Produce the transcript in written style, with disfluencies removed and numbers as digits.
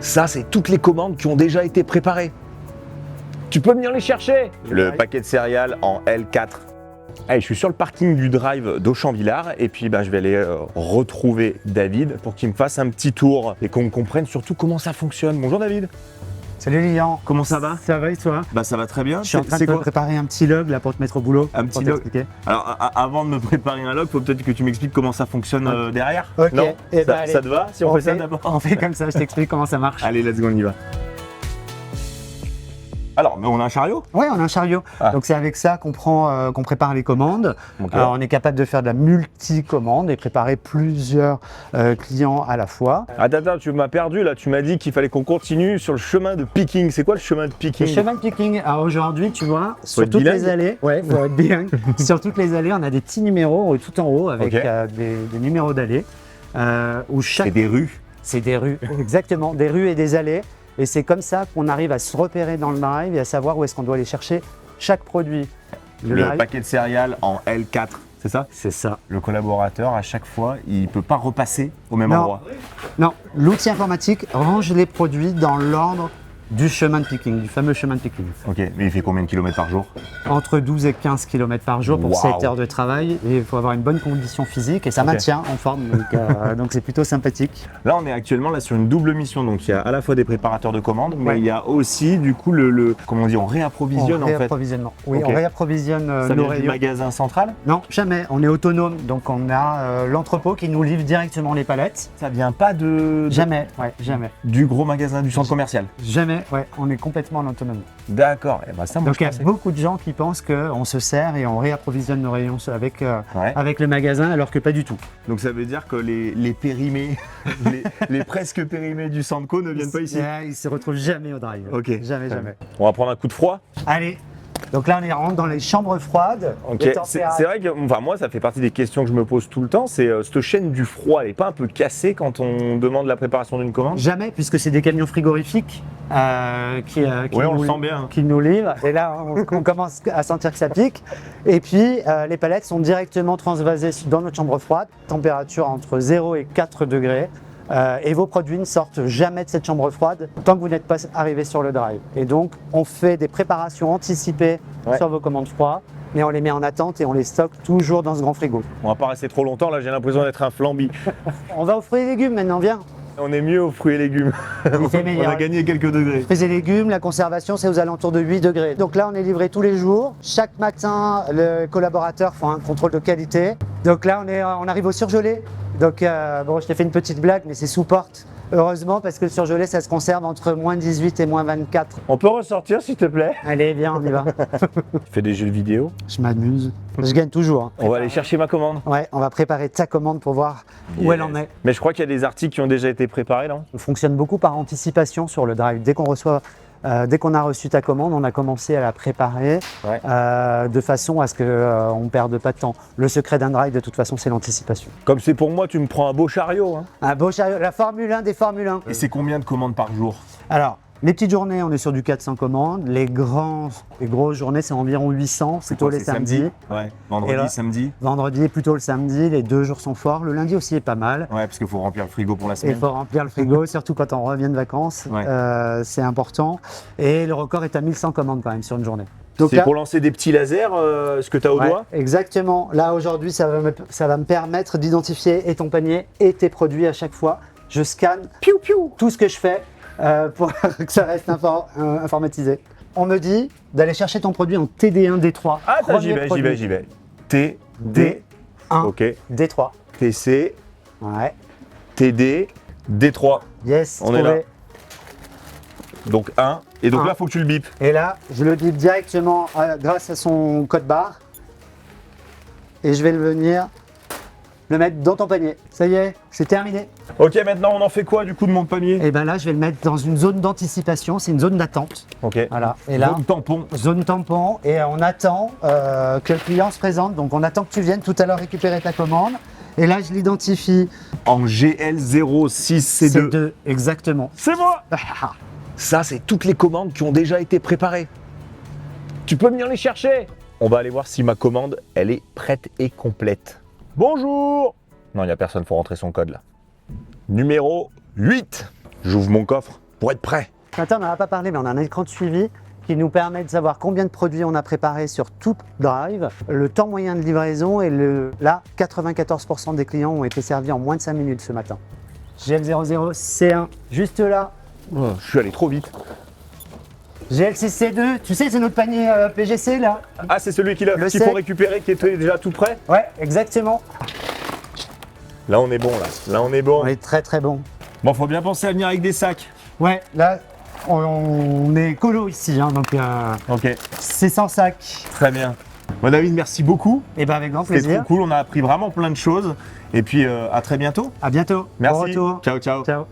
Ça, c'est toutes les commandes qui ont déjà été préparées. Tu peux venir les chercher. Le paquet de céréales en L4. Allez, je suis sur le parking du drive d'Auchan-Villard et puis je vais aller retrouver David pour qu'il me fasse un petit tour et qu'on comprenne surtout comment ça fonctionne. Bonjour David. Salut Lilian. Comment ça va? Ça va et toi? Ça va très bien. Je suis en train de préparer un petit log là pour te mettre au boulot. Un petit log. Alors avant de me préparer un log, faut peut-être que tu m'expliques comment ça fonctionne derrière. Ok. Non, ça te va si on fait ça d'abord? On fait comme ça, je t'explique comment ça marche. Allez, let's go, on y va. Alors, mais on a un chariot? Oui, on a un chariot. Donc c'est avec ça qu'on prépare les commandes. Okay. Alors, on est capable de faire de la multi-commande et préparer plusieurs clients à la fois. Attends, tu m'as perdu là, tu m'as dit qu'il fallait qu'on continue sur le chemin de picking. C'est quoi le chemin de picking? Le chemin de picking, alors aujourd'hui, tu vois, sur toutes les allées, faut être bilingue. Sur toutes les allées, on a des petits numéros tout en haut avec des numéros d'allées. C'est des rues? C'est des rues, exactement, des rues et des allées. Et c'est comme ça qu'on arrive à se repérer dans le drive et à savoir où est-ce qu'on doit aller chercher chaque produit. Le paquet de céréales en L4, c'est ça? C'est ça. Le collaborateur, à chaque fois, il ne peut pas repasser au même endroit? Non, l'outil informatique range les produits dans l'ordre du chemin de picking, du fameux chemin de picking. Ok, mais il fait combien de kilomètres par jour? Entre 12 et 15 km par jour pour 7 heures de travail. Et il faut avoir une bonne condition physique et ça maintient en forme, donc c'est plutôt sympathique. Là, on est actuellement là, sur une double mission. Donc il y a à la fois des préparateurs de commandes, mais il y a aussi du coup comment on dit, on réapprovisionne en fait. Réapprovisionnement. Oui, on réapprovisionne ça nos vient rayons. Du magasin central? Non, jamais. On est autonome, donc on a l'entrepôt qui nous livre directement les palettes. Ça vient pas de... Jamais, jamais. Du gros magasin, du centre commercial? Jamais, on est complètement en autonomie. D'accord. Ça, moi, donc il y a beaucoup de gens qui pensent qu'on se sert et on réapprovisionne nos rayons avec le magasin, alors que pas du tout. Donc ça veut dire que les périmés, les presque périmés du Centco ne viennent pas ici? Ils se retrouvent jamais au drive. Ok. Jamais. On va prendre un coup de froid? Allez. Donc là, on rentre dans les chambres froides. Okay. C'est vrai que moi, ça fait partie des questions que je me pose tout le temps. C'est cette chaîne du froid, elle n'est pas un peu cassée quand on demande la préparation d'une commande? Jamais, puisque c'est des camions frigorifiques qui nous livrent. Et là, on commence à sentir que ça pique. Et puis, les palettes sont directement transvasées dans notre chambre froide, température entre 0 et 4 degrés. Et vos produits ne sortent jamais de cette chambre froide tant que vous n'êtes pas arrivé sur le drive. Et donc, on fait des préparations anticipées sur vos commandes froides, mais on les met en attente et on les stocke toujours dans ce grand frigo. On va pas rester trop longtemps, là j'ai l'impression d'être un flambi. On va aux fruits et légumes maintenant, viens. On est mieux aux fruits et légumes. On a gagné quelques degrés. Fruits et légumes, la conservation, c'est aux alentours de 8 degrés. Donc là, on est livré tous les jours. Chaque matin, les collaborateurs font un contrôle de qualité. Donc là, on arrive au surgelé. Donc je t'ai fait une petite blague, mais c'est sous porte. Heureusement, parce que le surgelé, ça se conserve entre moins 18 et moins 24. On peut ressortir, s'il te plaît? Allez, viens, on y va. Tu fais des jeux vidéo? Je m'amuse. Je gagne toujours. On va aller chercher ma commande. Ouais, on va préparer ta commande pour voir où elle en est. Mais je crois qu'il y a des articles qui ont déjà été préparés, là. On fonctionne beaucoup par anticipation sur le drive. Dès qu'on a reçu ta commande, on a commencé à la préparer de façon à ce qu'on ne perde pas de temps. Le secret d'un drive, de toute façon, c'est l'anticipation. Comme c'est pour moi, tu me prends un beau chariot. Hein. Un beau chariot, la Formule 1 des Formule 1. Et c'est combien de commandes par jour? Alors, les petites journées, on est sur du 400 commandes. Les grosses journées, c'est environ 800. C'est plutôt les samedis. Ouais. Vendredi, samedi. Vendredi, plutôt le samedi. Les 2 jours sont forts. Le lundi aussi est pas mal. Ouais, parce qu'il faut remplir le frigo pour la semaine. Il faut remplir le frigo, surtout quand on revient de vacances. C'est important. Et le record est à 1100 commandes quand même sur une journée. C'est pour lancer des petits lasers, ce que tu as au doigt? Exactement. Là, aujourd'hui, ça va me permettre d'identifier et ton panier et tes produits à chaque fois. Je scanne tout ce que je fais pour que ça reste informatisé. On me dit d'aller chercher ton produit en TD1, D3. Ah, j'y vais. TD1. Ok. D3. TC. Ouais. TD. D3. Yes, on est là. Donc 1. Et donc là, il faut que tu le bipes. Et là, je le bip directement grâce à son code barre. Et je vais venir le mettre dans ton panier. Ça y est, c'est terminé. Ok, maintenant on en fait quoi du coup de mon panier? Et bien là, je vais le mettre dans une zone d'anticipation, c'est une zone d'attente. Ok. Voilà. Et là, zone tampon. Zone tampon. Et on attend que le client se présente. Donc on attend que tu viennes tout à l'heure récupérer ta commande. Et là, je l'identifie en GL06C2. C2, exactement. C'est moi. Ça, c'est toutes les commandes qui ont déjà été préparées. Tu peux venir les chercher. On va aller voir si ma commande, elle est prête et complète. Bonjour. Non, il n'y a personne, il faut rentrer son code là. Numéro 8. J'ouvre mon coffre. pour être prêt. Attends, on n'en a pas parlé, mais on a un écran de suivi qui nous permet de savoir combien de produits on a préparé sur tout Drive, le temps moyen de livraison et là, 94% des clients ont été servis en moins de 5 minutes ce matin. GL00 C1, juste là. Oh, je suis allé trop vite. GL6C2, tu sais, c'est notre panier PGC là. Ah, c'est celui qu'il Le faut sec. récupérer qui était déjà tout prêt? Ouais, exactement. Là, on est bon, là. Là, on est bon. On est très très bon. Bon, faut bien penser à venir avec des sacs. Ouais, là, on est colo ici, hein, donc Ok, c'est sans sac. très bien. Bon, David, merci beaucoup. Et ben avec grand C'était plaisir. trop cool. On a appris vraiment plein de choses. Et puis, à très bientôt. À bientôt. Merci. Bon retour. Ciao, ciao. Ciao.